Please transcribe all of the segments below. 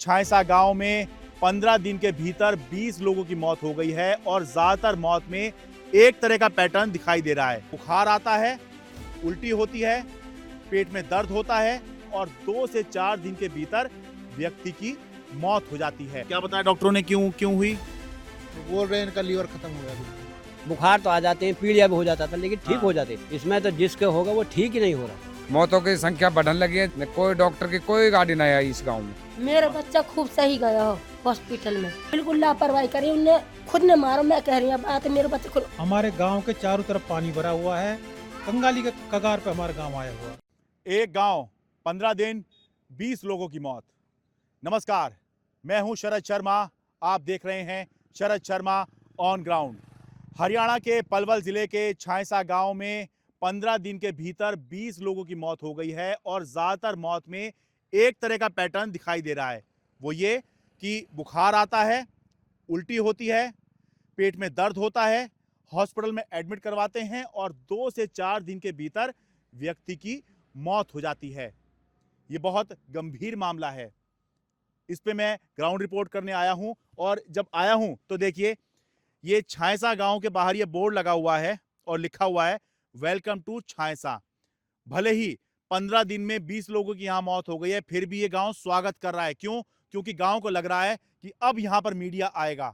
छायसा गांव में 15 दिन के भीतर 20 लोगों की मौत हो गई है और ज्यादातर मौत में एक तरह का पैटर्न दिखाई दे रहा है। बुखार आता है, उल्टी होती है, पेट में दर्द होता है और 2 से 4 दिन के भीतर व्यक्ति की मौत हो जाती है। क्या बताया डॉक्टरों ने क्यों हुई? तो बोल रहे हैं इनका लीवर खत्म हो गया। बुखार तो आ जाते हैं, पीलिया भी हो जाता था, लेकिन ठीक हाँ। हो जाते। इसमें तो जिसके होगा वो ठीक ही नहीं हो रहा। मौतों की संख्या बढ़ने लगी है। कोई डॉक्टर की कोई गाड़ी नहीं आई इस गांव में। मेरा बच्चा खूब सही गया हो हॉस्पिटल में, बिल्कुल लापरवाही करी उनने, खुद ने मारो। मैं कह रही हूँ बात, मेरे बच्चे को। हमारे गांव के चारों तरफ पानी भरा हुआ है, कंगाली के कगार पे हमारा गांव आया हुआ। एक गांव, 15 दिन, 20 लोगों की मौत। नमस्कार, मैं हूं शरद शर्मा। आप देख रहे हैं शरद शर्मा ऑन ग्राउंड। हरियाणा के पलवल जिले के छायसा गांव में 15 दिन के भीतर 20 लोगों की मौत हो गई है और ज्यादातर मौत में एक तरह का पैटर्न दिखाई दे रहा है। वो ये कि बुखार आता है, उल्टी होती है, पेट में दर्द होता है, हॉस्पिटल में एडमिट करवाते हैं और 2 से 4 दिन के भीतर व्यक्ति की मौत हो जाती है। ये बहुत गंभीर मामला है। इस पे मैं ग्राउंड रिपोर्ट करने आया हूं और जब आया हूं तो देखिए, ये छायसा गांव के बाहर ये बोर्ड लगा हुआ है और लिखा हुआ है वेलकम टू छायसा। भले ही 15 दिन में 20 लोगों की यहां मौत हो गई है, फिर भी ये गांव स्वागत कर रहा है। क्यों? क्योंकि गांव को लग रहा है कि अब यहां पर मीडिया आएगा,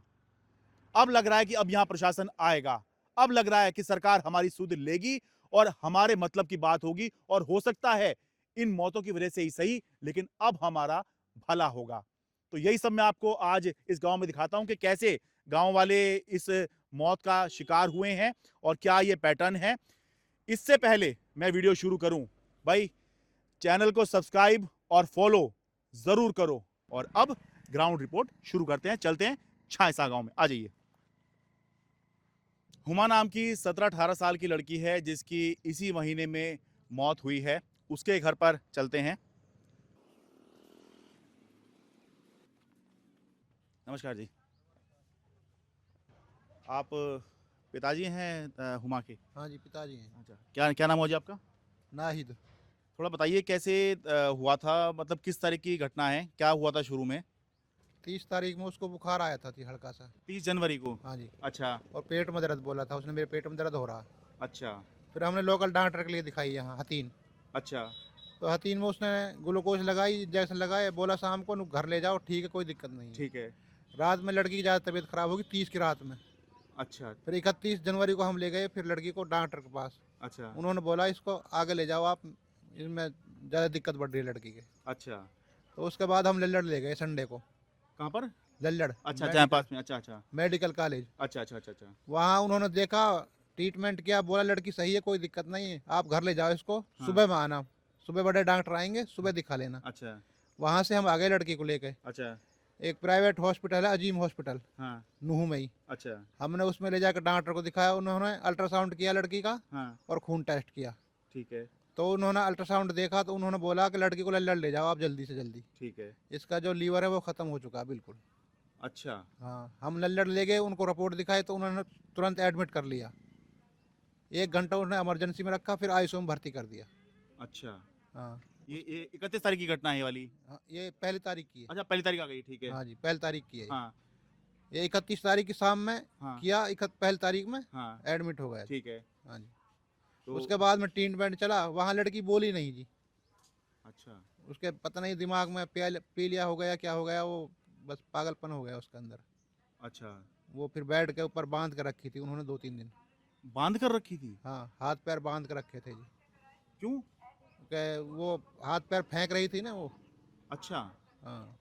अब लग रहा है कि अब यहां प्रशासन आएगा, अब लग रहा है कि सरकार हमारी सुध लेगी और हमारे मतलब की बात होगी और हो सकता है इन मौतों की वजह से ही सही, लेकिन अब हमारा भला होगा। तो यही सब मैं आपको आज इस गांव में दिखाता हूं कि कैसे गांव वाले इस मौत का शिकार हुए हैं और क्या ये पैटर्न है। इससे पहले मैं वीडियो शुरू करूं, भाई चैनल को सब्सक्राइब और फॉलो जरूर करो। और अब ग्राउंड रिपोर्ट शुरू करते हैं, चलते हैं छायसा गांव में। आ जाइए। हुमा नाम की 17-18 साल की लड़की है जिसकी इसी महीने में मौत हुई है। उसके घर पर चलते हैं। नमस्कार जी, आप पिताजी हैं हुमा के? हाँ जी, पिताजी हैं। अच्छा, क्या क्या नाम हो जी आपका? नाहिद। थोड़ा बताइए कैसे हुआ था, मतलब किस तरह की घटना है, क्या हुआ था शुरू में? 30 तारीख में उसको बुखार आया था हल्का सा। 30 जनवरी को? हाँ जी। अच्छा और पेट में दर्द बोला था उसने, मेरे पेट में दर्द हो रहा। अच्छा फिर हमने लोकल डॉक्टर के लिए दिखाई यहाँ हतीन। अच्छा तो हतीन में उसने ग्लूकोज लगाई, इंजेक्शन लगाए, बोला शाम को घर ले जाओ, ठीक है कोई दिक्कत नहीं है। ठीक है। रात में लड़की की ज़्यादा तबीयत खराब होगी 30 की रात में। अच्छा फिर 31 जनवरी को हम ले गए फिर लड़की को डॉक्टर के पास। अच्छा उन्होंने बोला इसको आगे ले जाओ आप, इसमें ज़्यादा दिक्कत बढ़ रही है लड़की के। अच्छा। तो उसके बाद हम लल्लड़ ले गए संडे को। कहाँ पर? लल्लड़ अच्छा, जहाँ पास में? अच्छा अच्छा मेडिकल कॉलेज। अच्छा अच्छा अच्छा अच्छा। वहाँ उन्होंने देखा, ट्रीटमेंट किया, बोला लड़की सही है, कोई दिक्कत नहीं है, आप घर ले जाओ इसको। हाँ। सुबह में आना, सुबह बड़े डॉक्टर आएंगे, सुबह दिखा लेना। अच्छा वहाँ से हम आ गए लड़की को लेके। अच्छा। एक प्राइवेट हॉस्पिटल है, अजीम हॉस्पिटल, हाँ नूह में ही। अच्छा हमने उसमें ले जाकर डॉक्टर को दिखाया, उन्होंने अल्ट्रासाउंड किया लड़की का हाँ और खून टेस्ट किया। ठीक है तो उन्होंने अल्ट्रासाउंड देखा तो उन्होंने बोला कि लड़की को लल्लड़ ले जाओ आप जल्दी से जल्दी, ठीक है। इसका जो लीवर है वो ख़त्म हो चुका है बिल्कुल। अच्छा हाँ, हम लल्लड़ ले गए, उनको रिपोर्ट दिखाई तो उन्होंने तुरंत एडमिट कर लिया। 1 घंटा उन्होंने इमरजेंसी में रखा, फिर आईसीयू में भर्ती कर दिया। अच्छा। हाँ। ये 31 तारीख की घटना है ये वाली? हाँ, ये पहली तारीख की है। अच्छा, पहली तारीख आ गई, ठीक है। हाँ जी, पहली तारीख की है। हाँ ये 31 तारीख की शाम में हाँ किया, पहली तारीख में हाँ एडमिट हो गया। ठीक है। हाँ जी। तो उसके बाद में ट्रीटमेंट चला, वहाँ लड़की बोली नहीं जी। अच्छा उसके पता नहीं दिमाग में पी लिया हो गया, क्या हो गया, वो बस पागलपन हो गया उसके अंदर। अच्छा। वो फिर बेड के ऊपर बांध कर रखी थी उन्होंने 2-3 दिन। बांध कर रखी थी? हाँ, हाथ पैर बांध कर रखे थे जी। क्यों? कि वो हाथ पैर फेंक रही थी ना वो। अच्छा हाँ।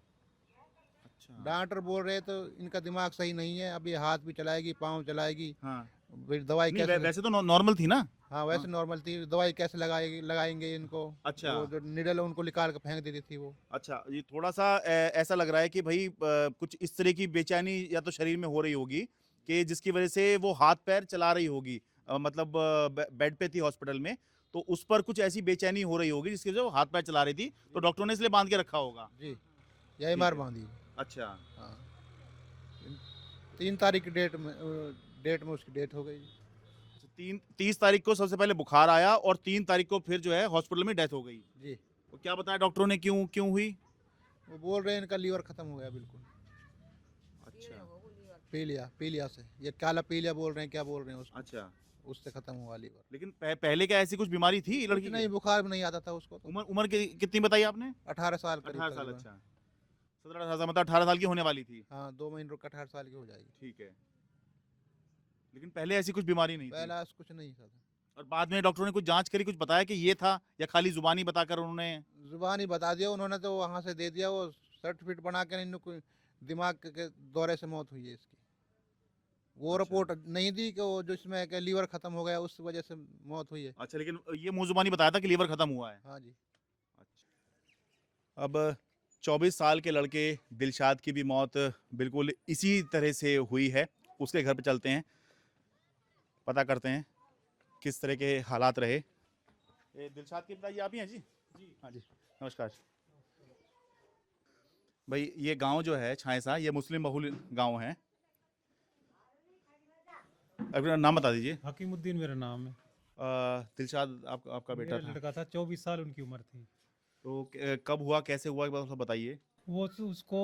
अच्छा। डॉक्टर बोल रहे तो इनका दिमाग सही नहीं है, अब ये हाथ भी चलाएगी, पाँव चलाएगी, हाँ फिर दवाई नहीं, कैसे वैसे तो नॉर्मल थी ना? हाँ वैसे नॉर्मल थी, दवाई कैसे लगाएंगे इनको। अच्छा। वो जो निडल है उनको निकाल के फेंक देती थी वो। अच्छा, ये थोड़ा सा ऐसा लग रहा है कि भाई कुछ इस तरह की बेचैनी या तो शरीर में हो रही होगी कि जिसकी वजह से वो हाथ पैर चला रही होगी। मतलब बेड पे थी हॉस्पिटल में, तो उस पर कुछ ऐसी बेचैनी हो रही होगी जिसकी वजह से वो हाथ पैर चला रही थी, तो डॉक्टरों ने इसलिए बांध के रखा होगा। जी, यही मार बांधी। अच्छा। हाँ, 3 तारीख की डेट में उसकी डेथ हो गई। 30 तारीख को सबसे पहले बुखार आया और 3 तारीख को फिर जो है हॉस्पिटल में डेथ हो गई। जी। तो क्या बताया डॉक्टरों ने क्यों हुई? वो बोल रहे हैं इनका लीवर खत्म हो गया बिल्कुल। अच्छा पीलिया से, ये काला पीलिया बोल रहे हैं, क्या बोल रहे हैं उसको, अच्छा। उससे खत्म हुआ लीवर। लेकिन पहले क्या ऐसी कुछ बीमारी थी कुछ लड़की नहीं, की? बुखार भी नहीं आता था उसको तो। उम्र उम्र कितनी बताई आपने? 18 साल करीब 18 साल। तकरीबन। अच्छा, 17-18 साल, मतलब 18 साल की होने वाली थी। हाँ 2 महीने रुक 18 साल की हो जाएगी। ठीक है, लेकिन पहले ऐसी कुछ बीमारी नहीं थी। पहला कुछ नहीं था। और बाद में डॉक्टरों ने कुछ जांच करी, कुछ बताया कि ये था, या खाली जुबानी बताकर उन्होंने? जुबान ही बता दिया उन्होंने, तो वहाँ से दे दिया वो सर्टिफिकेट बना के, इनको दिमाग के दौरे से मौत हुई है इसकी। वो अच्छा। रिपोर्ट नहीं दी कि वो जो इसमें कि लीवर खत्म हो गया, उस वजह से मौत हुई है। अच्छा, लेकिन ये मुंह जुबानी बताया था कि लीवर खत्म हुआ है। हाँ जी। अब 24 साल के लड़के दिलशाद की भी मौत बिल्कुल इसी तरह से हुई है। उसके घर पे चलते हैं, पता करते हैं किस तरह के हालात रहे। दिलशाद के पिता ये आप ही हैं जी? जी हाँ जी, नमस्कार भाई। ये गांव जो है छायसा, ये मुस्लिम बहुल गांव है। अपना नाम बता दीजिए। हकीमुद्दीन मेरा नाम है। दिलशाद आपका बेटा मेरा था, लड़का था, 24 साल उनकी उम्र थी। तो कब हुआ, कैसे हुआ, एक बार थोड़ा बताइए। उसको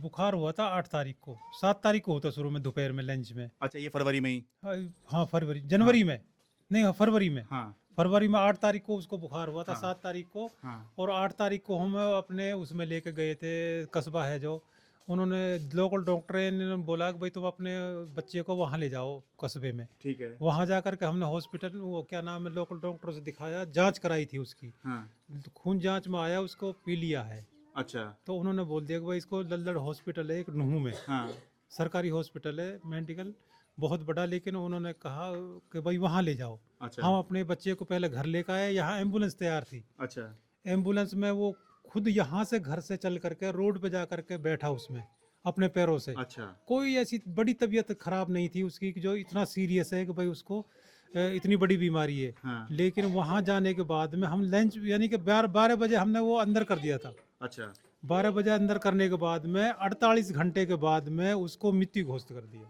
बुखार हुआ था 8 तारीख को, 7 तारीख को होता शुरू में दोपहर में लंच में। अच्छा, ये फरवरी में ही? हाँ फरवरी, जनवरी में नहीं, हाँ फरवरी में। हाँ फरवरी में 8 तारीख को उसको बुखार हुआ था, हाँ। 7 तारीख को। हाँ और 8 तारीख को हम अपने उसमें लेके गए थे, कस्बा है जो, उन्होंने लोकल डॉक्टर ने बोला कि भाई तुम अपने बच्चे को वहाँ ले जाओ कस्बे में। ठीक है। वहाँ जा कर के हमने हॉस्पिटल, वो क्या नाम है, लोकल डॉक्टर से दिखाया, जांच कराई थी उसकी। हाँ खून जांच में आया उसको पीलिया है। अच्छा। तो उन्होंने बोल दिया कि भाई इसको लल्लड़ हॉस्पिटल है एक नूहू में, हाँ सरकारी हॉस्पिटल है, मेडिकल बहुत बड़ा, लेकिन उन्होंने कहा कि भाई वहाँ ले जाओ। अच्छा। हम अपने बच्चे को पहले घर लेकर आए, यहाँ एम्बुलेंस तैयार थी। अच्छा। एम्बुलेंस में वो खुद यहाँ से घर से चल करके रोड पे जा करके बैठा उसमें अपने पैरों से। अच्छा। कोई ऐसी बड़ी तबीयत खराब नहीं थी उसकी कि जो इतना सीरियस है कि भाई उसको इतनी बड़ी बीमारी है। हाँ। लेकिन वहाँ जाने के बाद में हम लंच यानी कि 12 बजे हमने वो अंदर कर दिया था। अच्छा। 12 बजे अंदर करने के बाद में 48 घंटे के बाद में उसको मृत्यु घोषित कर दिया।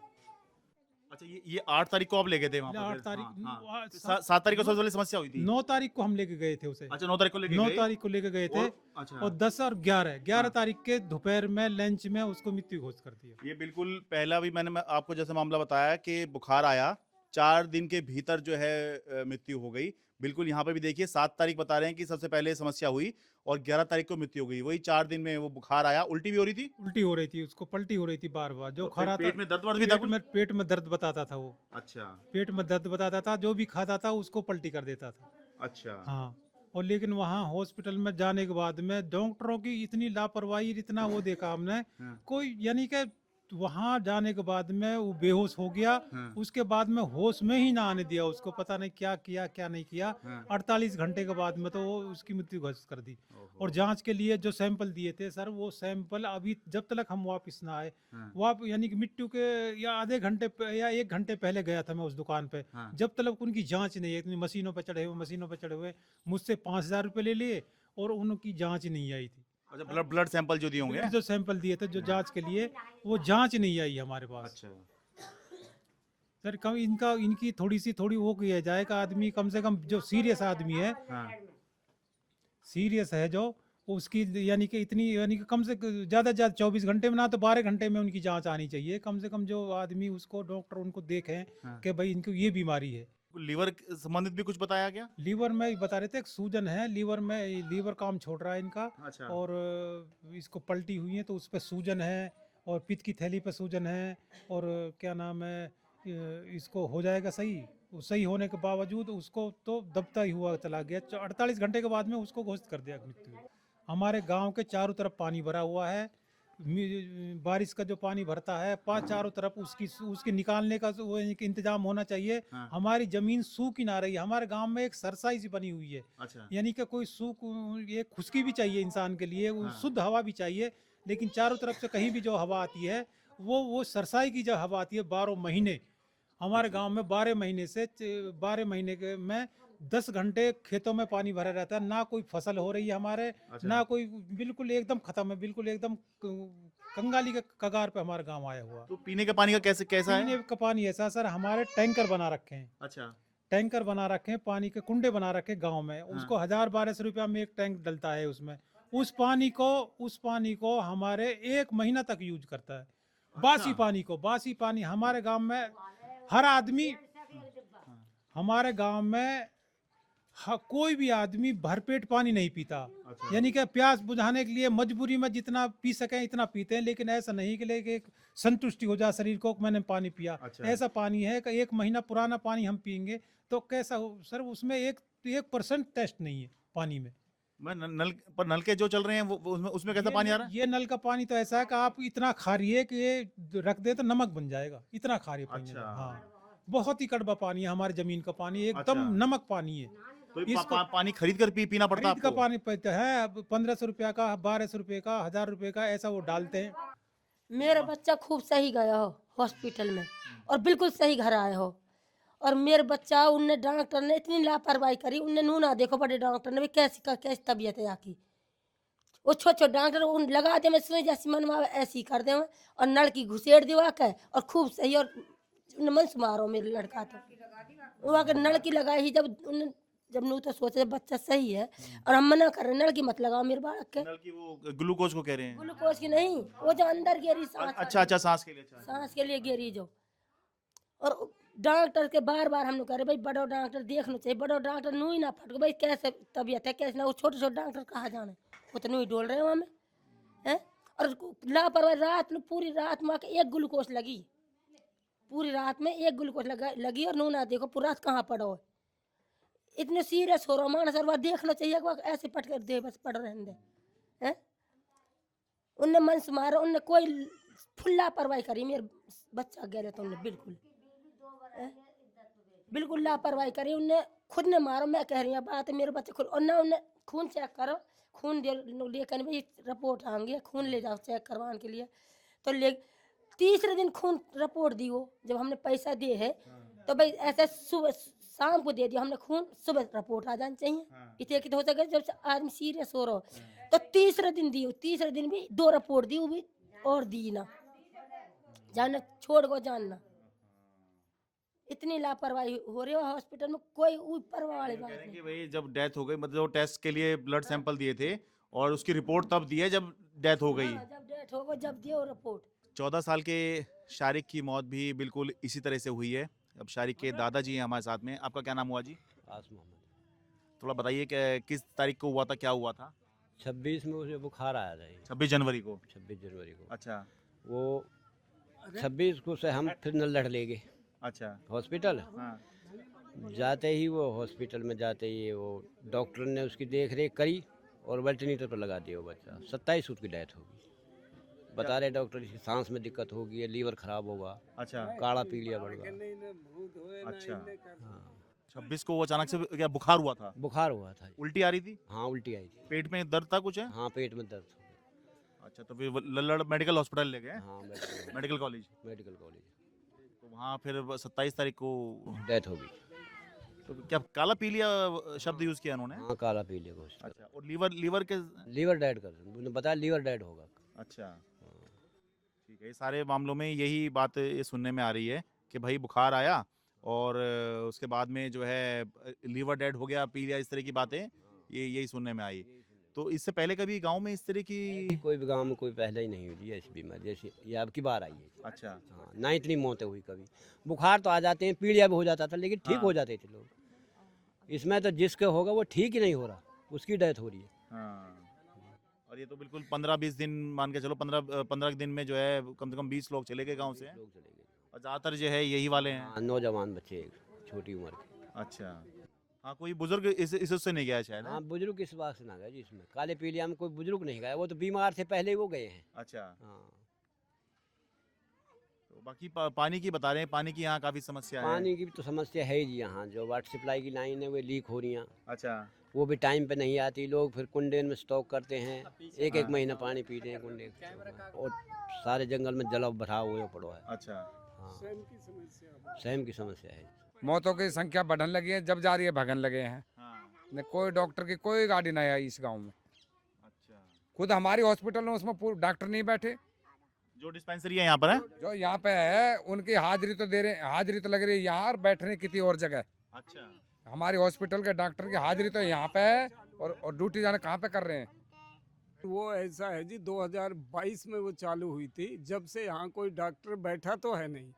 अच्छा, ये 8 तारीख को आप ले गए थे वहाँ पर? 8 तारीख, हाँ, हाँ। आ- 7 तारीख को सबसे पहले समस्या हुई थी? 9 तारीख को हम लेके गए थे उसे। अच्छा, 9 तारीख को लेके 9 गए? तारीख को लेके गए थे। अच्छा। और 10 और 11 हाँ। तारीख के दोपहर में लंच में उसको मृत्यु घोषित कर दिया। ये बिल्कुल पहला भी मैंने आपको जैसे मामला बताया कि बुखार आया, 4 दिन के भीतर जो है मृत्यु हो गई। बिल्कुल यहाँ पे भी देखिए 7 तारीख बता रहे हैं कि सबसे पहले समस्या हुई और 11 तारीख को मृत्यु हो गई। वही 4 दिन में वो बुखार आया, उल्टी भी हो रही थी? उल्टी हो रही थी उसको, पलटी हो रही थी बार बार, जो और खा रहा था। पेट में दर्द वर्द भी था कुछ? पेट में दर्द बताता था वो। अच्छा। पेट में दर्द बताता था, जो भी खाता था उसको पलटी कर देता था। अच्छा। हाँ। और लेकिन वहाँ हॉस्पिटल में जाने के बाद में डॉक्टरों की इतनी लापरवाही, इतना वो देखा हमने। हाँ। कोई यानी कि वहाँ जाने के बाद में वो बेहोश हो गया। हाँ। उसके बाद में होश में ही ना आने दिया उसको, पता नहीं क्या किया क्या नहीं किया। हाँ। 48 घंटे के बाद में तो वो उसकी मृत्यु घोषित कर दी। ओहो। और जांच के लिए जो सैंपल दिए थे सर, वो सैंपल अभी जब तक हम वापस ना आए, हाँ। यानी कि मृत्यु के या आधे घंटे या 1 घंटे पहले गया था मैं उस दुकान पे। हाँ। जब तक उनकी जांच नहीं है, इतनी मशीनों पे चढ़े हुए मुझसे 5,000 रुपये ले लिए और उनकी जांच नहीं आई थी। अच्छा, ब्लड सैंपल जो दिए होंगे? जो सैंपल दिए थे जो जांच के लिए, वो जांच नहीं आई हमारे पास। अच्छा। सर कम इनकी थोड़ी वो किया जाए कि आदमी कम से कम जो सीरियस आदमी है, हाँ। सीरियस है जो, उसकी यानी कि इतनी, यानी कि कम से ज़्यादा 24 घंटे में ना तो 12 घंटे में उनकी जांच आनी चाहिए कम से कम। जो आदमी उसको डॉक्टर उनको देखें हाँ। कि भाई इनको ये बीमारी है। लीवर संबंधित भी कुछ बताया क्या? लीवर में बता रहे थे एक सूजन है लीवर में, लीवर काम छोड़ रहा है इनका। अच्छा। और इसको पलटी हुई है तो उस पर सूजन है, और पित्त की थैली पे सूजन है, और क्या नाम है, इसको हो जाएगा सही। सही होने के बावजूद उसको तो दबता ही हुआ चला गया। 48 घंटे के बाद में उसको घोषित कर दिया मृत्यु। हमारे गांव के चारों तरफ पानी भरा हुआ है। बारिश का जो पानी भरता है चारों तरफ, उसके निकालने का वो एक इंतजाम होना चाहिए। हाँ। हमारी जमीन सूख ही ना रही। हमारे गांव में एक सरसाई सी बनी हुई है, अच्छा। यानी कि कोई ये खुशकी भी चाहिए इंसान के लिए, हाँ। शुद्ध हवा भी चाहिए। लेकिन चारों तरफ से कहीं भी जो हवा आती है वो सरसाई की जो हवा आती है 12 महीने। हमारे गांव में 12 महीने के में 10 घंटे खेतों में पानी भरा रहता है। ना कोई फसल हो रही है हमारे, अच्छा। ना कोई, बिल्कुल एकदम खत्म है, बिल्कुल एकदम कंगाली के कगार पे हमारा गांव आया हुआ। तो पीने का पानी का कैसा है? पीने का पानी ऐसा सर, हमारे टैंकर बना रखे हैं। अच्छा। टैंकर बना रखे हैं, पानी के कुंडे बना रखे गांव में। उसको 1000-1200 रुपया में एक टैंक डलता है उसमें। उस पानी को हमारे 1 महीना तक यूज करता है। बासी पानी हमारे गांव में हर आदमी, हमारे गांव में कोई भी आदमी भरपेट पानी नहीं पीता। यानी कि प्यास बुझाने के लिए मजबूरी में जितना पी सकें इतना पीते हैं, लेकिन ऐसा नहीं कि लेके एक संतुष्टि हो जाए शरीर को, मैंने पानी पिया। ऐसा पानी है कि 1 महीना पुराना पानी हम पिएंगे तो कैसा हो सर, उसमें 1% टेस्ट नहीं है पानी में। नल के जो चल रहे हैं वो उसमें कैसा पानी आ रहा है? ये नल का पानी तो ऐसा है कि आप इतना खारिए कि ये रख दे तो नमक बन जाएगा, इतना खारिए पानी है। हाँ, बहुत ही कड़वा पानी है हमारी जमीन का पानी, एकदम नमक पानी है। तो पानी खरीद कर पीना पड़ता है खरीद का पानी पीते हैं, 1500 रुपया का, 1200 रुपये का, 1000 रुपये का, ऐसा वो डालते हैं। मेरा बच्चा खूब सही गया हो हॉस्पिटल में और बिल्कुल सही घर आया हो। और मेरे बच्चा उनने डॉक्टर ने इतनी लापरवाही करी, उनने नूना देखो बड़े डॉक्टर ने भी कैसी तबीयत है आकी। वो छोटे डॉक्टर उन लगा दे में सुई जैसी मनवा ऐसी कर दे और नल की घुसेड़ दिवा के और खूब सही। और मन से मारो मेरे लड़का तो वहाँ के नल की लगाई ही जब नू तो सोचे बच्चा सही है और हम मना कर रहे नल की मत लगाओ मेरे बालक के। नल की वो ग्लूकोज को कह रहे हैं? ग्लूकोज की नहीं, वो जो अंदर गेरी सांस। अच्छा सांस के लिए गेरी जो। और डॉक्टर के बार हम लोग कह रहे भाई बड़ो डॉक्टर देखना चाहिए, बड़ो डॉक्टर नू ही ना फटको भाई कैसे तबीयत है कैसे ना। वो छोटे डॉक्टर कहाँ जाने, वो तो नू ही डोल रहे हैं वहाँ में हैं। और लापरवाही रात में पूरी रात में आके 1 ग्लूकोज लगी, पूरी रात में 1 ग्लूकोज लगी और नू ना देखो पूरी रात कहाँ पड़ो है। इतने सीरियस हो रहा माना सर, वह देखना चाहिए ऐसे पट कर दे बस पड़ रहने दे हैं। उनने मन से मारा, उनने कोई फुल लापरवाही करी मेरे बच्चा गए तो उनने बिल्कुल लापरवाही करी। उनने खुद ने मारो, मैं कह रही हूँ बात है मेरे बच्चे खुद। और ना उनने खून चेक करो, खून लेकर भाई रिपोर्ट आएंगे, खून ले जाओ चेक करवाने के लिए। तो तीसरे दिन खून रिपोर्ट दी वो, जब हमने पैसा दिए है तो भाई ऐसे सुबह शाम को दे दिया हमने खून, सुबह रिपोर्ट आ जानी चाहिए। इतने की तो हो सके जब आदमी सीरियस हो रहा हो। तो तीसरे दिन दी, तीसरे दिन भी 2 रिपोर्ट दी, वो भी और दी ना, जाना छोड़ को जानना। इतनी लापरवाही हो रही है हॉस्पिटल में, कोई ऊपर वाली बात नहीं। भाई जब डेथ हो गई, मतलब टेस्ट के लिए ब्लड सैंपल दिए थे और उसकी रिपोर्ट तब दी है जब डेथ हो गई। जब डेथ हो गई जब दिया रिपोर्ट। 14 साल के शारिक की मौत भी बिल्कुल इसी तरह से हुई है। अब शारिक के दादाजी हैं हमारे साथ में। आपका क्या नाम हुआ जी? आस मोहम्मद। थोड़ा बताइए कि किस तारीख को हुआ था, क्या हुआ था? 26 में उसे बुखार आया था। 26 जनवरी को? 26 जनवरी को। अच्छा। वो 26 को से हम फिर नल्लड़ ले गए। अच्छा। हॉस्पिटल। हाँ। जाते ही वो हॉस्पिटल में जाते ही वो डॉक्टर ने उसकी देख रेख करी और वेंटिलेटर पर लगा दिया वो बच्चा। 27 उसकी डेथ होगी। बता रहे डॉक्टर इसकी सांस में दिक्कत होगी है, लीवर खराब होगा। अच्छा। काढ़ा पी लिया बढ़ गया। अच्छा। हाँ। 26 को वो अचानक से क्या बुखार हुआ था? बुखार हुआ था। उल्टी आ रही थी? हाँ उल्टी आई थी। पेट में दर्द था कुछ है? हाँ पेट में दर्द हो गया। अच्छा, तो फिर लल्लड़ मेडिकल हॉस्पिटल ले गए? हाँ मेडिकल कॉलेज। Medical college. तो वहाँ फिर 27 तारीख को डेथ होगी। तो क्या काला पीलिया शब्द यूज किया उन्होंने? हाँ काला पीलिया को। अच्छा। और लीवर के? लीवर डेड कर उन्होंने बताया, लीवर डेड होगा। अच्छा, ठीक है। ये सारे मामलों में यही बात ये सुनने में आ रही है कि भाई बुखार आया और उसके बाद में जो है लीवर डेड हो गया, पीलिया, इस तरह की बातें यही सुनने में आई। तो इससे पहले कभी गांव में इस तरह की? कोई भी गांव में कोई पहले ही नहीं हुई है ऐसी बीमारी जैसी ये अब की बार आई है। अच्छा। हाँ, ना इतनी मौतें हुई कभी। बुखार तो आ जाते हैं, पीलिया भी हो जाता था, लेकिन ठीक हो जाते थे लोग। इसमें तो जिसके होगा वो ठीक ही नहीं हो रहा, उसकी डेथ हो रही है। हाँ। और ये तो बिल्कुल 15-20 दिन मान के चलो, 15 दिन में जो है कम से कम 20 लोग चले गए गाँव से। लोग चले गए और ज़्यादातर जो है यही वाले हैं। हाँ, नौजवान बच्चे छोटी उम्र के। अच्छा। हाँ, कोई बुजुर्ग इससे नहीं गया शायद? हाँ बुजुर्ग इस बात से ना गए जी, इसमें काले पीलिया में कोई बुजुर्ग नहीं गया, वो तो बीमार थे पहले ही वो गए हैं। अच्छा। हाँ। तो बाकी पानी की बता रहे हैं, पानी की यहाँ काफ़ी समस्या है। पानी की तो समस्या है जी यहाँ, जो वाटर सप्लाई की लाइन है वो लीक हो रही हैं। अच्छा। वो भी टाइम पे नहीं आती, लोग फिर कुंडे में स्टॉक करते हैं, एक महीना पानी पीते हैं कुंडे, और सारे जंगल में जल भराव हुए पड़ो है। अच्छा। हाँ सहम की समस्या है। मौतों की संख्या बढ़ने लगी है, जब जा रही है भगन लगे हैं। हाँ। न कोई डॉक्टर की कोई गाड़ी नहीं आई इस गांव में। अच्छा। खुद हमारी हॉस्पिटल में उसमें पूरे डॉक्टर नहीं बैठे। जो डिस्पेंसरी है यहाँ पर है, जो यहाँ पे है उनकी हाजिरी तो दे रहे, हाजिरी तो लग रही है यहाँ, और बैठने किसी और जगह। अच्छा। हमारी हॉस्पिटल के डॉक्टर की हाजिरी तो यहाँ पे है और ड्यूटी जाने कहाँ पे कर रहे हैं। वो ऐसा है जी, 2022 में वो चालू हुई थी। जब से यहाँ कोई डॉक्टर बैठा तो है नहीं।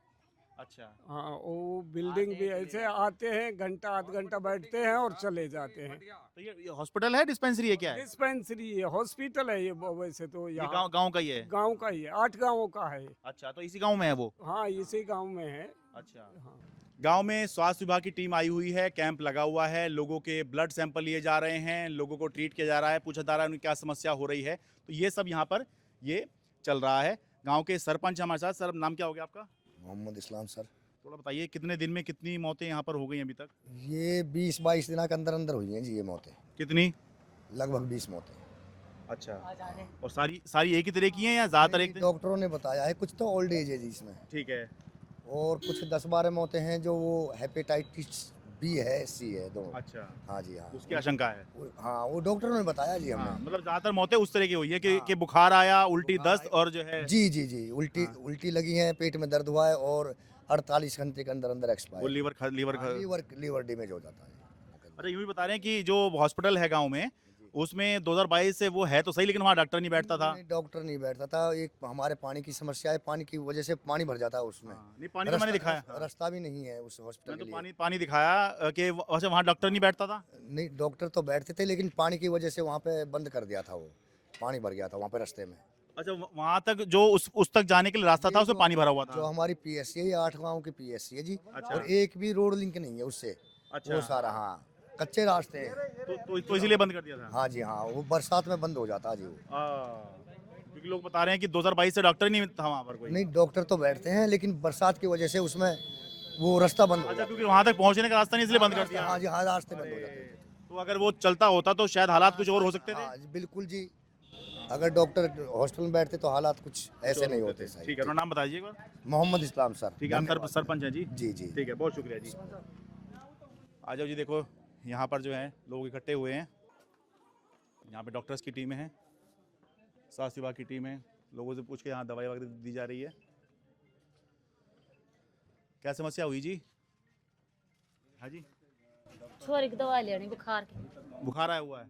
अच्छा। हाँ, वो बिल्डिंग भी ऐसे आते हैं, घंटा आध घंटा बैठते हैं और चले जाते हैं। तो ये हॉस्पिटल है, डिस्पेंसरी है, क्या है? डिस्पेंसरी है, हॉस्पिटल है ये। वैसे तो ये यहाँ गांव गांव का ही है? गांव का ही है, 8 गांवों का है। अच्छा, तो इसी गांव में है वो? हाँ, इसी गांव में है। अच्छा। हाँ। गांव में स्वास्थ्य विभाग की टीम आई हुई है, कैंप लगा हुआ है, लोगों के ब्लड सैंपल लिए जा रहे हैं, लोगों को ट्रीट किया जा रहा है, पूछा जा रहा है उनकी क्या समस्या हो रही है। तो ये सब यहाँ पर ये चल रहा है। गांव के सरपंच हमारे साथ। सर, नाम क्या हो गया आपका? मोहम्मद इस्लाम सर। थोड़ा बताइए, कितने दिन में कितनी मौतें यहाँ पर हो गई अभी तक? ये 20-22 दिन के अंदर अंदर हुई हैं जी ये मौतें, कितनी? लगभग 20 मौतें। अच्छा। और सारी सारी एक ही तरह की हैं या ज़्यादातर एक? डॉक्टरों ने बताया है कुछ तो ओल्ड एज है जी इसमें, ठीक है। और कुछ 10-12 मौतें हैं जो वो हेपेटाइटिस बी है, सी है, दो। अच्छा, हाँ जी हाँ। उसकी आशंका है। हाँ, वो डॉक्टरों ने बताया जी हाँ, हमें। मतलब ज़्यादातर मौतें उस तरह की हुई है कि बुखार आया, उल्टी, दस्त और जो है जी जी जी, उल्टी हाँ। उल्टी लगी है, पेट में दर्द हुआ है और 48 घंटे के अंदर अंदर वो एक्सपायर। लीवर डैमेज हो जाता है। अच्छा, यूँ भी बता रहे हैं कि जो हॉस्पिटल है गांव में, उसमें 2022 से वो है तो सही, लेकिन वहाँ डॉक्टर नहीं बैठता था। नहीं, डॉक्टर नहीं बैठता था। एक हमारे पानी की समस्या है, पानी की वजह से पानी भर जाता है उसमें। हाँ, नहीं, पानी तो मैंने दिखाया। रास्ता भी नहीं है उस हॉस्पिटल मैंने के तो लिए। पानी दिखाया कि अच्छा वहाँ डॉक्टर नहीं बैठता था। नहीं, डॉक्टर तो बैठते थे लेकिन पानी की वजह से वहाँ पे बंद कर दिया था। वो पानी भर गया था वहाँ पे रास्ते में। अच्छा, वहाँ तक जो उस तक जाने के लिए रास्ता था उसमें पानी भरा हुआ जो था। हमारी पीएससी है, ये 8 गाँव की पीएससी है जी। अच्छा। और एक भी रोड लिंक नहीं है उससे। अच्छा। वो सारा हाँ कच्चे रास्ते हैं। तो इसीलिए बंद कर दिया था। हाँ जी हाँ, वो बरसात में बंद हो जाता है जी वो। क्योंकि लोग बता रहे हैं कि 2022 से डॉक्टर नहीं था वहाँ पर कोई। नहीं, डॉक्टर तो बैठते हैं लेकिन बरसात की वजह से उसमें वो रास्ता बंद हो अच्छा, जाता क्योंकि वहाँ तक पहुँचने का रास्ता नहीं, इसलिए बंद कर है। दिया। हाँ जी हाँ, रास्ते बंद हो जाते हैं। तो अगर वो चलता होता तो शायद हालात कुछ और हो सकते थे। हाँ जी, बिल्कुल जी। अगर डॉक्टर हॉस्पिटल में बैठते तो हालात कुछ ऐसे नहीं होते। सही। ठीक है, अपना नाम बताइए एक बार। मोहम्मद इस्लाम सर। ठीक है, आप सरपंच हैं जी? जी जी। ठीक है, बहुत शुक्रिया जी। आ जाओ जी, देखो यहाँ पर जो है लोग इकट्ठे हुए हैं। यहाँ पे डॉक्टर्स की टीमें हैं, स्वास्थ्य विभाग की टीम है, लोगों से पूछ के यहाँ दवाई वगैरह दी जा रही है। क्या समस्या हुई जी? हाँ जी, छोरी की दवाई लेनी बुखार की। बुखार आया हुआ है?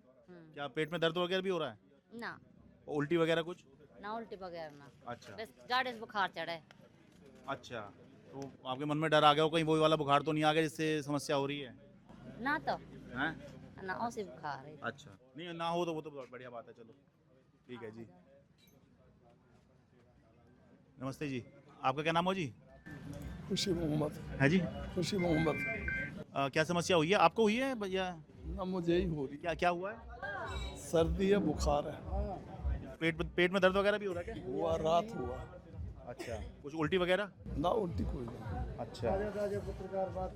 क्या पेट में दर्द वगैरह भी हो रहा है? ना, और उल्टी वगैरह कुछ? ना उल्टी वगैरह ना, अच्छा बस गाढ़े से बुखार चढ़ा है। अच्छा, तो आपके मन में डर आ गया हो कहीं वही वाला बुखार तो नहीं आ गया जिससे समस्या हो रही है? ना तो हैं? ना उसी बुखार है। अच्छा, नहीं ना हो तो वो तो बढ़िया बात है। चलो ठीक है जी। नमस्ते जी, आपका क्या नाम हो जी? खुशी मोहम्मद। है जी? खुशी मोहम्मद। क्या समस्या हुई है? आपको हुई है भैया? ना मुझे ही हो रही, क्या क्या हुआ है? सर्दी है, बुखार है, पेट में दर्द वगैरह भी हो रहा है क्या? हुआ रात हुआ। अच्छा, कुछ उल्टी वगैरह? ना उल्टी कोई नहीं। अच्छा,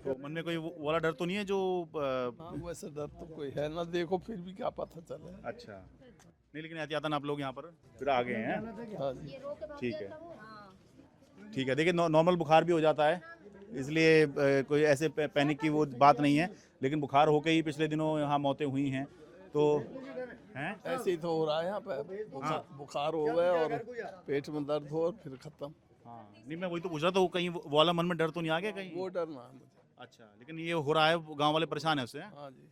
तो मन में कोई वो वाला डर तो नहीं है जो हाँ, वैसे डर तो कोई है ना, देखो फिर भी क्या पता चले। अच्छा, नहीं लेकिन एहतियातन आप लोग यहाँ पर फिर आ गए हैं। हाँ जी। ठीक है, ठीक है। देखिए, नॉर्मल बुखार भी हो जाता है, इसलिए कोई ऐसे पैनिक की वो बात नहीं है, लेकिन बुखार होके ही पिछले दिनों यहाँ मौतें हुई हैं। तो हैं ऐसे ही तो हो रहा है यहाँ पे, बुखार हो गए और पेट में दर्द हो और फिर खत्म। हाँ, नहीं मैं वही तो पूछ रहा था, वो कहीं वो वाला मन में डर तो नहीं आ गया कहीं? वो डरना है मुझे। अच्छा, लेकिन ये हो रहा है, गांव वाले परेशान है उससे? हाँ जी।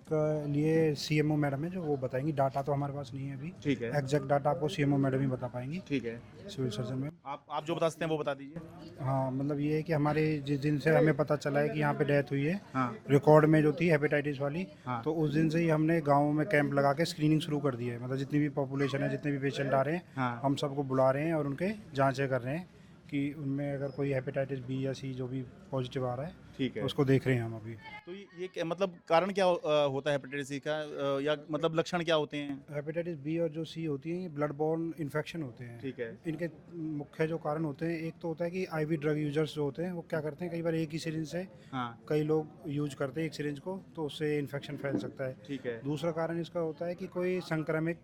का लिए सीएमओ मैडम है जो वो बताएंगी। डाटा तो हमारे पास नहीं है अभी, ठीक है, एग्जैक्ट डाटा आपको सीएमओ मैडम ही बता पाएंगी, ठीक है। सिविल सर्जन में। आप जो बता सकते हैं वो बता दीजिए। हाँ, मतलब ये है कि हमारे जिस दिन से हमें पता चला है कि यहाँ पे डेथ हुई है, हाँ रिकॉर्ड में जो थी हेपेटाइटिस वाली, हाँ। तो उस दिन से ही हमने गाँव में कैंप लगा के स्क्रीनिंग शुरू कर दी है। मतलब जितनी भी पॉपुलेशन है, जितने भी पेशेंट आ रहे हैं, हाँ। हम सबको बुला रहे हैं और उनके जाँचें कर रहे हैं कि उनमें अगर कोई हेपेटाइटिस बी या सी जो भी पॉजिटिव आ रहा है, ठीक है। उसको देख रहे हैं हम अभी। तो ये मतलब कारण क्या होता है हेपेटाइटिस सी का, या मतलब लक्षण क्या होते हैं? हेपेटाइटिस बी और जो सी होती हैं ये ब्लड बॉर्न इन्फेक्शन होते हैं। ठीक है। इनके मुख्य जो कारण होते हैं, एक तो होता है कि आईवी ड्रग यूजर्स जो होते हैं वो क्या करते हैं, कई बार एक ही सिरिंज से हाँ, कई लोग यूज करते हैं एक सिरिंज को, तो उससे इन्फेक्शन फैल सकता है। ठीक है। दूसरा कारण इसका होता है कि कोई संक्रमित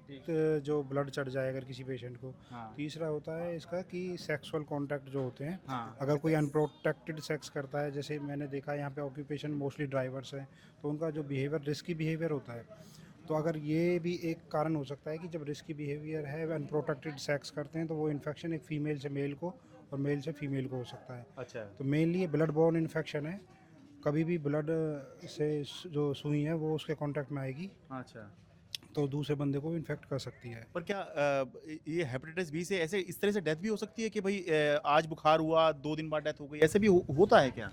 जो ब्लड चढ़ जाए अगर किसी पेशेंट को। हाँ, तीसरा होता है इसका कि सेक्सुअल कॉन्टैक्ट जो होते हैं, हाँ, अगर कोई अनप्रोटेक्टेड सेक्स करता है, जैसे मैंने देखा है यहाँ पे ऑक्यूपेशन मोस्टली ड्राइवर्स हैं, तो उनका जो बिहेवियर रिस्की बिहेवियर होता है, तो अगर ये भी एक कारण हो सकता है कि जब रिस्की बिहेवियर है, अनप्रोटेक्टेड सेक्स करते हैं, तो वो इन्फेक्शन एक फीमेल से मेल को और मेल से फीमेल को हो सकता है। अच्छा, तो मेनली ये ब्लड बॉर्न इन्फेक्शन है। कभी भी ब्लड से जो सुई है वो उसके कांटेक्ट में आएगी, अच्छा, तो दूसरे बंदे को इन्फेक्ट कर सकती है। पर क्या ये हेपेटाइटिस बी से ऐसे इस तरह से डेथ भी हो सकती है कि भाई आज बुखार हुआ 2 दिन बाद डेथ हो गई, ऐसे भी होता है क्या?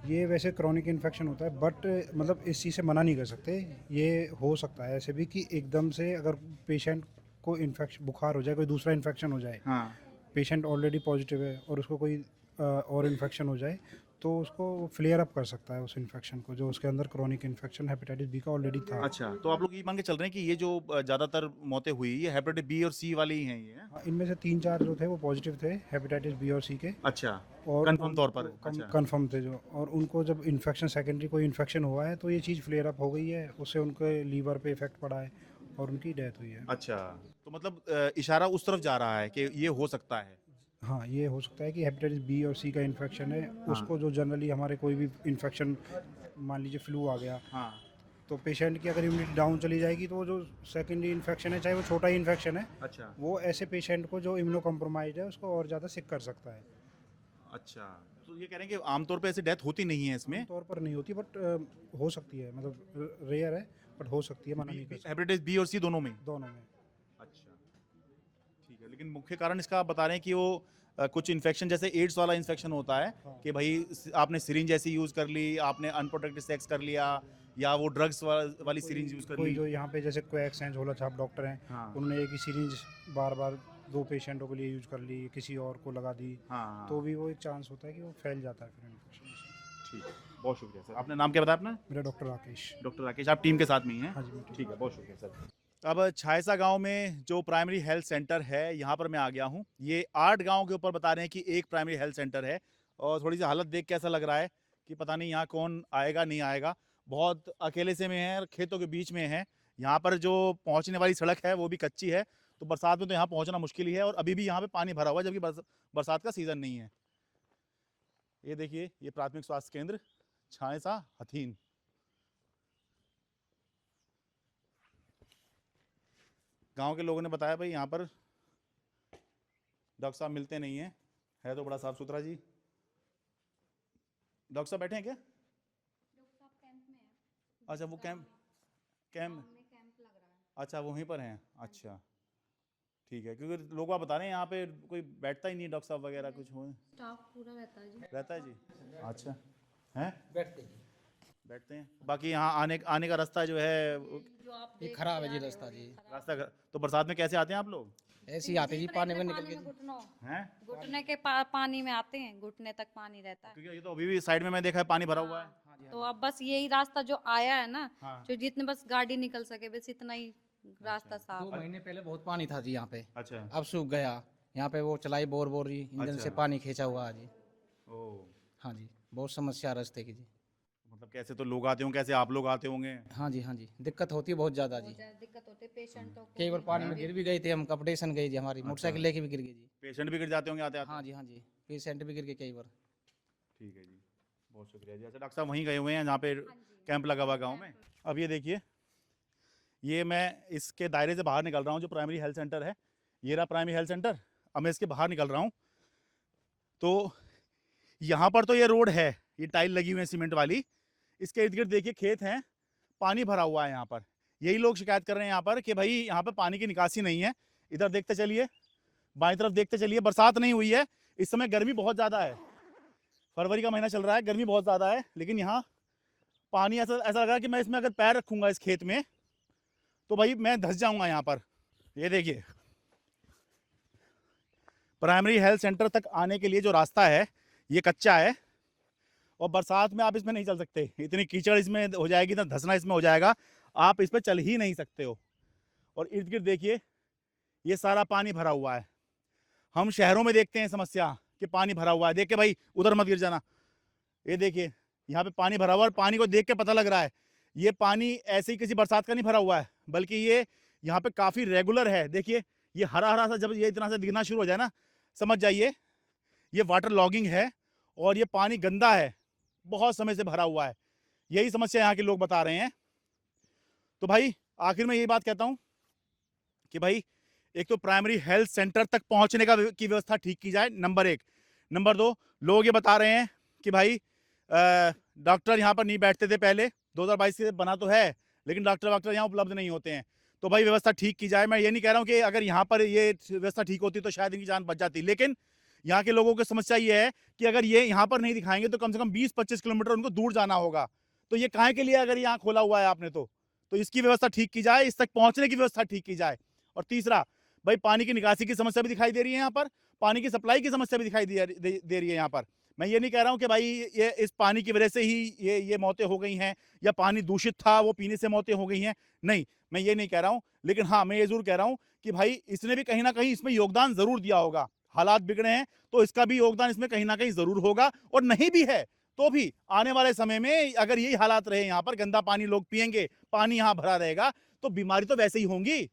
ये वैसे क्रॉनिक इन्फेक्शन होता है, बट मतलब इस चीज़ से मना नहीं कर सकते। ये हो सकता है ऐसे भी कि एकदम से अगर पेशेंट को इन्फेक्शन बुखार हो जाए, कोई दूसरा इन्फेक्शन हो जाए, हाँ। पेशेंट ऑलरेडी पॉजिटिव है और उसको कोई और इन्फेक्शन हो जाए, तो उसको फ्लेयर अप कर सकता है उस इन्फेक्शन को, जो उसके अंदर क्रॉनिक इन्फेक्शन हेपेटाइटिस बी का ऑलरेडी था। अच्छा, तो आप लोग ये मान के चल रहे हैं कि ये जो ज़्यादातर मौतें हुई ये हेपेटाइटिस बी और सी वाली ही हैं ये? हाँ, इनमें से 3-4 जो थे वो पॉजिटिव थे हेपेटाइटिस बी और सी के, अच्छा, और कंफर्म तौर पर? अच्छा, कंफर्म थे जो, और उनको जब इन्फेक्शन सेकेंडरी कोई इन्फेक्शन हुआ है तो ये चीज़ फ्लेयर अप हो गई है, उससे उनके लीवर पे इफेक्ट पड़ा है और उनकी डेथ हुई है। अच्छा, तो मतलब इशारा उस तरफ जा रहा है कि ये हो सकता है। हाँ, ये हो सकता है कि हेपेटाइटिस बी और सी का इन्फेक्शन है। उसको जो जनरली हमारे कोई भी इन्फेक्शन, मान लीजिए फ्लू आ गया, हाँ, तो पेशेंट की अगर इम्यूनिटी डाउन चली जाएगी तो वो जो सेकेंडरी इन्फेक्शन है, चाहे वो छोटा ही इन्फेक्शन है, अच्छा, वो ऐसे पेशेंट को जो इम्यूनो कॉम्प्रोमाइज है उसको और ज़्यादा सिक कर सकता है। अच्छा, तो ये कह रहे हैं कि आमतौर पे ऐसी डेथ होती नहीं है इसमें? तौर पर नहीं होती, बट हो सकती है, मतलब रेयर है बट हो सकती है, मना नहीं कर सकते हेपेटाइटिस बी और सी दोनों में? दोनों में। अच्छा, ठीक है। लेकिन मुख्य कारण इसका आप बता रहे हैं कि वो कुछ इन्फेक्शन जैसे एड्स वाला इन्फेक्शन होता है हाँ। कि भाई आपने सिरिंज ऐसी यूज़ कर ली, आपने अनप्रोटेक्टेड सेक्स कर लिया, या वो ड्रग्स वाली सिरिंज यूज़ कर कोई ली। जो यहाँ पे जैसे कोएक्स हैं, झोला छाप डॉक्टर हैं, हाँ, उन्होंने एक ही सिरिंज बार बार 2 पेशेंटों के लिए यूज कर ली, किसी और को लगा दी, हाँ, तो भी वो एक चांस होता है कि वो फैल जाता है फिर इन्फेक्शन। ठीक है, बहुत शुक्रिया सर। आपने नाम क्या बताया अपना? मेरा डॉक्टर राकेश। डॉक्टर राकेश, आप टीम के साथ में ही हैं? हाँ जी, मैं ठीक है, बहुत शुक्रिया सर। अब छायसा गांव में जो प्राइमरी हेल्थ सेंटर है यहाँ पर मैं आ गया हूँ। ये 8 गांव के ऊपर बता रहे हैं कि एक प्राइमरी हेल्थ सेंटर है, और थोड़ी सी हालत देख के ऐसा लग रहा है कि पता नहीं यहाँ कौन आएगा नहीं आएगा। बहुत अकेले से में है, खेतों के बीच में है। यहाँ पर जो पहुँचने वाली सड़क है वो भी कच्ची है, तो बरसात में तो यहाँ पहुँचना मुश्किल ही है, और अभी भी यहाँ पे पानी भरा हुआ है जबकि बरसात का सीज़न नहीं है। ये देखिए, ये प्राथमिक स्वास्थ्य केंद्र छायसा हथीन। गांव के लोगों ने बताया भाई यहाँ पर डॉक्टर साहब मिलते नहीं हैं, है तो बड़ा साफ सुथरा जी। डॉक्टर साहब बैठे हैं क्या? अच्छा, वो कैंप अच्छा वहीं पर हैं। अच्छा, ठीक है, क्योंकि लोग आप बता रहे हैं यहाँ पे कोई बैठता ही नहीं डॉक्टर साहब वगैरह कुछ हो। स्टाफ पूरा रहता है जी। रहता है जी? अच्छा, हैं बैठते हैं। बाकी यहाँ आने का रास्ता जो है ये खराब है जी रास्ता जी। तो बरसात में कैसे आते हैं आप लोग? ऐसे ही आते जी, पानी में निकल के। हैं? घुटने के पानी में आते हैं, घुटने तक पानी रहता है। क्योंकि ये तो अभी भी साइड में मैं देखा है पानी भरा हुआ है। तो अब बस यही रास्ता जो आया है ना, हाँ। जो जितने बस गाड़ी निकल सके बस इतना ही रास्ता 2 साफ है। महीने पहले बहुत पानी था जी यहाँ पे, अच्छा, अब सूख गया। यहाँ पे वो चलाई बोर जी, इंजन से अच्छा। पानी खींचा हुआ है जी। ओ, हाँ जी, बहुत समस्या रास्ते की जी। मतलब कैसे तो लोग आते होंगे, कैसे आप लोग आते होंगे? हाँ जी, हाँ जी, दिक्कत होती है बहुत ज़्यादा जी। दिक्कत होती है पेशेंटों को। कई बार पानी में गिर भी गए थे हम, कपड़ेशन गई जी, हमारी मोटरसाइकिल लेके भी गिर गई जी। पेशेंट भी गिर जाते होंगे आते आते? हाँ जी, हाँ जी, पेशेंट भी गिर गए कई बार। ठीक है जी, बहुत शुक्रिया जी। अच्छा, डॉक्टर साहब वहीं गए हुए हैं जहाँ पे कैंप लगा हुआ गाँव में। अब ये देखिए, ये मैं इसके दायरे से बाहर निकल रहा हूँ, जो प्राइमरी हेल्थ सेंटर है ये रहा प्राइमरी हेल्थ सेंटर। अब मैं इसके बाहर निकल रहा हूँ, तो यहाँ पर तो ये रोड है, ये टाइल लगी हुई है सीमेंट वाली, इसके इर्द गिर्द देखिए खेत हैं, पानी भरा हुआ है यहाँ पर। यही लोग शिकायत कर रहे हैं यहाँ पर कि भाई यहाँ पर पानी की निकासी नहीं है। इधर देखते चलिए, बाईं तरफ देखते चलिए, बरसात नहीं हुई है, इस समय गर्मी बहुत ज़्यादा है, फरवरी का महीना चल रहा है, गर्मी बहुत ज़्यादा है, लेकिन यहाँ पानी ऐसा लग रहा है कि मैं इसमें अगर पैर रखूँगा इस खेत में तो भाई मैं धंस जाऊँगा यहाँ पर। ये देखिए, प्राइमरी हेल्थ सेंटर तक आने के लिए जो रास्ता है ये कच्चा है, और बरसात में आप इसमें नहीं चल सकते, इतनी कीचड़ इसमें हो जाएगी, इतना धंसना इसमें हो जाएगा, आप इस पर चल ही नहीं सकते हो। और इर्द गिर्द देखिए, ये सारा पानी भरा हुआ है। हम शहरों में देखते हैं समस्या कि पानी भरा हुआ है, देख के भाई उधर मत गिर जाना। ये देखिए, यहाँ पे पानी भरा हुआ है, और पानी को देख के पता लग रहा है ये पानी ऐसे ही किसी बरसात का नहीं भरा हुआ है, बल्कि ये यहाँ पे काफ़ी रेगुलर है। देखिए, ये हरा हरा सा जब ये इतना सा दिखना शुरू हो जाए ना, समझ जाइए ये वाटर लॉगिंग है, और ये पानी गंदा है, बहुत समय से भरा हुआ है। यही समस्या यहाँ के लोग बता रहे हैं। तो भाई आखिर में यही बात कहता हूँ कि भाई एक तो प्राइमरी हेल्थ सेंटर तक पहुँचने की व्यवस्था ठीक की जाए, नंबर 1। नंबर 2, लोग ये बता रहे हैं कि भाई डॉक्टर यहाँ पर नहीं बैठते थे पहले, 2022 से बना तो है, लेकिन डॉक्टर यहाँ उपलब्ध नहीं होते हैं। तो भाई व्यवस्था ठीक की जाए। मैं ये नहीं कह रहा हूँ कि अगर यहाँ पर ये व्यवस्था ठीक होती तो शायद इनकी जान बच जाती, लेकिन यहाँ के लोगों की समस्या ये है कि अगर ये यहाँ पर नहीं दिखाएंगे तो कम से कम 20-25 किलोमीटर उनको दूर जाना होगा। तो ये काहे के लिए अगर यहाँ खोला हुआ है आपने तो इसकी व्यवस्था ठीक की जाए, इस तक पहुंचने की व्यवस्था ठीक की जाए। और तीसरा, भाई पानी की निकासी की समस्या भी दिखाई दे रही है यहाँ पर, पानी की सप्लाई की समस्या भी दिखाई दे रही है यहाँ पर। मैं ये नहीं कह रहा हूँ कि भाई ये इस पानी की वजह से ही ये मौतें हो गई हैं या पानी दूषित था वो पीने से मौतें हो गई हैं, नहीं, मैं ये नहीं कह रहा हूँ। लेकिन हाँ, मैं ये जरूर कह रहा हूँ कि भाई इसने भी कहीं ना कहीं इसमें योगदान जरूर दिया होगा। हालात बिगड़े हैं तो इसका भी योगदान इसमें कहीं ना कहीं जरूर होगा, और नहीं भी है तो भी आने वाले समय में अगर यही हालात रहे, यहाँ पर गंदा पानी लोग पिएंगे, पानी यहाँ भरा रहेगा, तो बीमारी तो वैसे ही होंगी।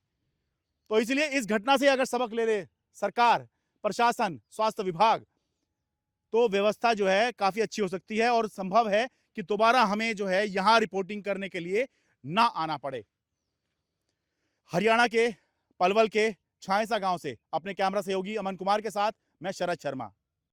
तो इसलिए इस घटना से अगर सबक ले ले सरकार, प्रशासन, स्वास्थ्य विभाग, तो व्यवस्था जो है काफी अच्छी हो सकती है और संभव है कि दोबारा हमें जो है यहां रिपोर्टिंग करने के लिए ना आना पड़े। हरियाणा के पलवल के छायसा गांव से अपने कैमरा सहयोगी अमन कुमार के साथ मैं शरद शर्मा।